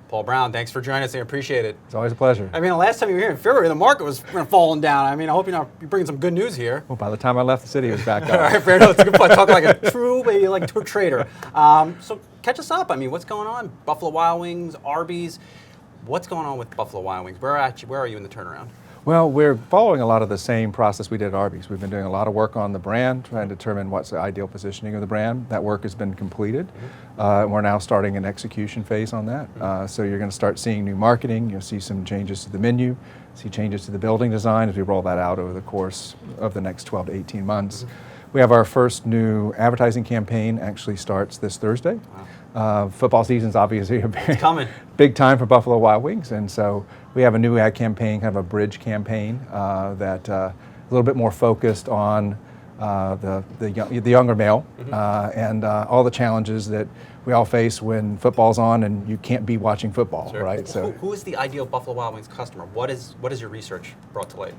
Paul Brown, thanks for joining us. I appreciate it. It's always a pleasure. I mean, the last time you were here in February, the market was falling down. I mean, I hope you're bringing some good news here. Well, by the time I left the city, it was back up. All right, fair enough. It's a good point. Talking like a true, maybe like a trader. So catch us up. I mean, what's going on? Buffalo Wild Wings, Arby's. What's going on with Buffalo Wild Wings? Where are you in the turnaround? Well, we're following a lot of the same process we did at Arby's. We've been doing a lot of work on the brand, trying to determine what's the ideal positioning of the brand. That work has been completed. We're now starting an execution phase on that. So you're going to start seeing new marketing. You'll see some changes to the menu, see changes to the building design as we roll that out over the course of the next 12 to 18 months. We have our first new advertising campaign actually starts this Thursday. Wow. Football season's obviously a big time for Buffalo Wild Wings, and so we have a new ad campaign, kind of a bridge campaign that a little bit more focused on the younger male and all the challenges that we all face when football's on and you can't be watching football, right? So, who is the ideal Buffalo Wild Wings customer? What is your research brought to light?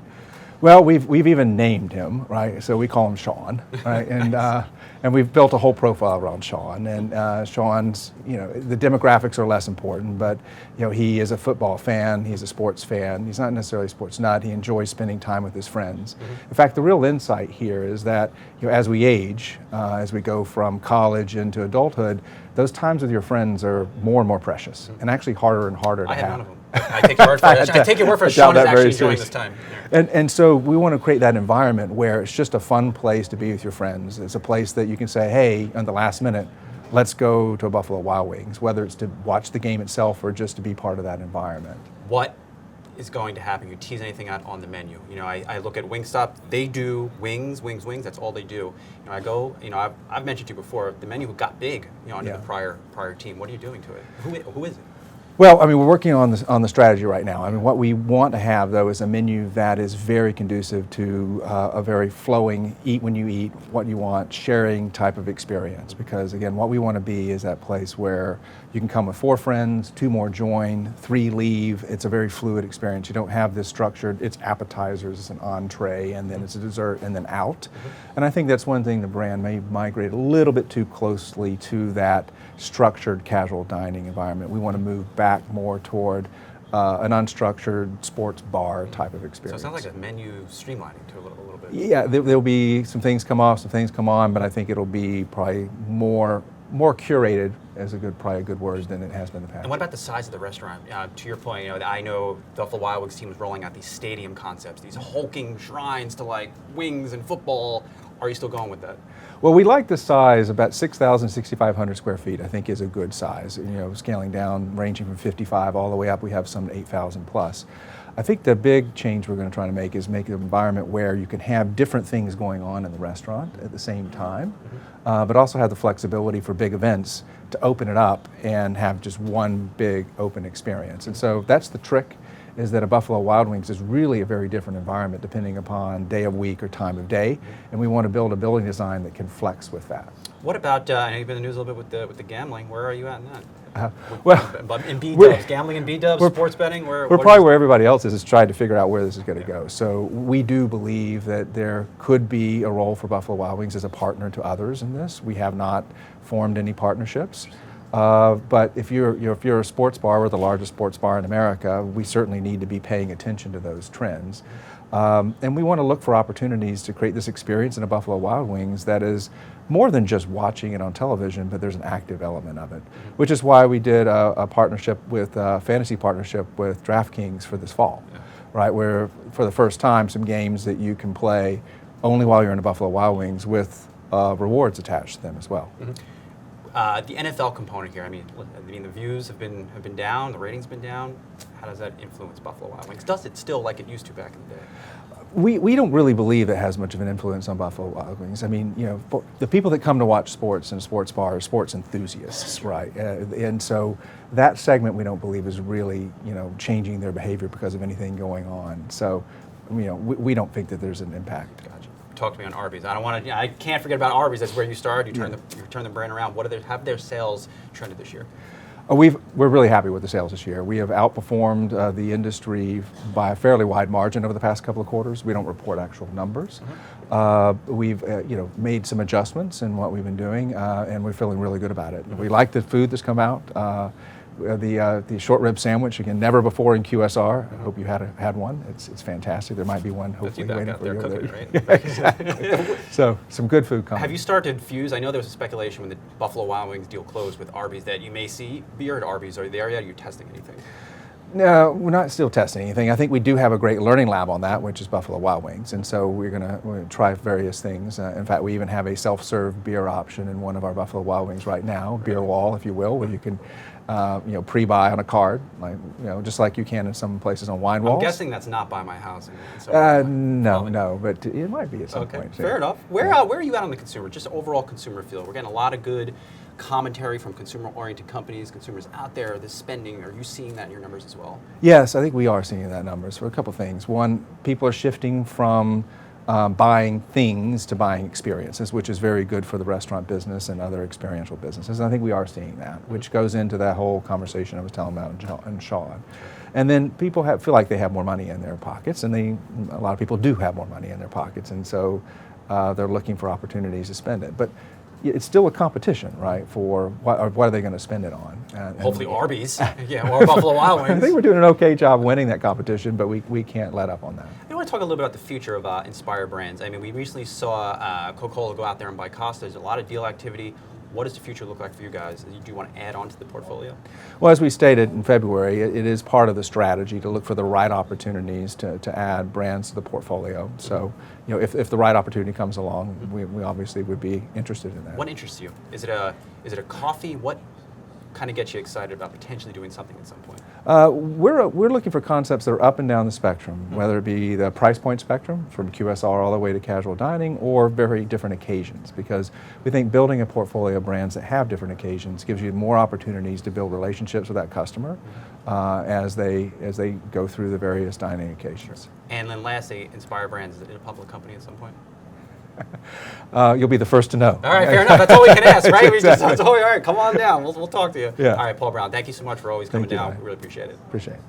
Well, we've even named him, right? So we call him Sean, right? And we've built a whole profile around Sean. And Sean's, the demographics are less important, but he is a football fan. He's a sports fan. He's not necessarily a sports nut. He enjoys spending time with his friends. In fact, the real insight here is that as we age, as we go from college into adulthood, those times with your friends are more and more precious, and actually harder and harder to have. I have none of them. I take your word for it. I take your word for it. Sean is actually enjoying this time. And so we want to create that environment where it's just a fun place to be with your friends. It's a place that you can say, hey, on the last minute, let's go to a Buffalo Wild Wings, whether it's to watch the game itself or just to be part of that environment. What is going to happen? You tease anything out on the menu. I look at Wingstop, they do wings, that's all they do. I go, I've mentioned to you before, the menu got big, under the prior team. What are you doing to it? Who is it? Well, I mean, we're working on the strategy right now. I mean, what we want to have, though, is a menu that is very conducive to a very flowing, eat when you eat, what you want, sharing type of experience. Because, again, what we want to be is that place where you can come with 4 friends, 2 more join, 3 leave. It's a very fluid experience. You don't have this structured, it's appetizers, it's an entree, and then it's a dessert, and then out. And I think that's one thing the brand may migrate a little bit too closely to that structured casual dining environment. We want to move back more toward an unstructured sports bar type of experience. So it sounds like a menu streamlining to a little bit. Yeah, there'll be some things come off, some things come on, but I think it'll be probably more curated is probably a good word than it has been in the past. And what about the size of the restaurant? To your point, I know the Buffalo Wild Wings team is rolling out these stadium concepts, these hulking shrines to like wings and football. Are you still going with that? Well, we like the size, about 6,000, 6,500 square feet, I think is a good size. Scaling down, ranging from 55 all the way up, we have some 8,000 plus. I think the big change we're going to try to make is make an environment where you can have different things going on in the restaurant at the same time, but also have the flexibility for big events to open it up and have just one big open experience. And so that's the trick, is that a Buffalo Wild Wings is really a very different environment depending upon day of week or time of day, and we want to build a building design that can flex with that. What about, I know you've been in the news a little bit with the gambling. Where are you at in that? In B-dubs, gambling in B-dubs, sports betting? We're probably where everybody else is trying to figure out where this is going to go. So we do believe that there could be a role for Buffalo Wild Wings as a partner to others in this. We have not formed any partnerships. But if you're a sports bar, we're the largest sports bar in America, we certainly need to be paying attention to those trends. And we want to look for opportunities to create this experience in a Buffalo Wild Wings that is more than just watching it on television, but there's an active element of it, which is why we did a partnership with, fantasy partnership with DraftKings for this fall, right? Where for the first time, some games that you can play only while you're in a Buffalo Wild Wings with rewards attached to them as well. The NFL component here, I mean, the views have been down, the ratings have been down. How does that influence Buffalo Wild Wings? Does it still like it used to back in the day? We don't really believe it has much of an influence on Buffalo Wild Wings. I mean, the people that come to watch sports in a sports bar are sports enthusiasts, right? And so that segment we don't believe is really, changing their behavior because of anything going on. So, we don't think that there's an impact. Gotcha. Talk to me on Arby's. I can't forget about Arby's. That's where you started. You turn the brand around. Have their sales trended this year? We're really happy with the sales this year. We have outperformed the industry by a fairly wide margin over the past couple of quarters. We don't report actual numbers. We've made some adjustments in what we've been doing, and we're feeling really good about it. We like the food that's come out. the short rib sandwich, again, never before in QSR. I hope you had one. It's fantastic. There might be one hopefully waiting for you. Cooking, right? Exactly. So some good food coming. Have you started to fuse? I know there was a speculation when the Buffalo Wild Wings deal closed with Arby's that you may see beer at Arby's. Are you there yet? Are you testing anything? No, we're not still testing anything. I think we do have a great learning lab on that, which is Buffalo Wild Wings, and so we're going to try various things. In fact, we even have a self-serve beer option in one of our Buffalo Wild Wings right now, beer wall, if you will, where you can, pre-buy on a card, like just like you can in some places on wine walls. I'm guessing that's not by my house. No, but it might be at some point. Fair enough. Where are you at on the consumer? Just overall consumer feel. We're getting a lot of good commentary from consumer-oriented companies, consumers out there, the spending. Are you seeing that in your numbers as well? Yes, I think we are seeing that numbers for a couple things. One, people are shifting from buying things to buying experiences, which is very good for the restaurant business and other experiential businesses. And I think we are seeing that, which goes into that whole conversation I was telling about in Sean. And then people feel like they have more money in their pockets, and a lot of people do have more money in their pockets, and so they're looking for opportunities to spend it. But it's still a competition, right, for what are they going to spend it on? Hopefully Arby's, or Buffalo Wild Wings. I think we're doing an okay job winning that competition, but we can't let up on that. I want to talk a little bit about the future of Inspire Brands. I mean, we recently saw Coca-Cola go out there and buy Costa. There's a lot of deal activity. What does the future look like for you guys? Do you want to add on to the portfolio? Well, as we stated in February, it is part of the strategy to look for the right opportunities to add brands to the portfolio. So, if the right opportunity comes along, we obviously would be interested in that. What interests you? Is it a coffee? What kind of gets you excited about potentially doing something at some point? We're looking for concepts that are up and down the spectrum, whether it be the price point spectrum from QSR all the way to casual dining, or very different occasions, because we think building a portfolio of brands that have different occasions gives you more opportunities to build relationships with that customer as they go through the various dining occasions. And then lastly, Inspire Brands, is it a public company at some point? You'll be the first to know. All right, fair enough. That's all we can ask, right? Exactly. All right, come on down. We'll talk to you. Yeah. All right, Paul Brown, thank you so much for always coming down. We really appreciate it. Appreciate it.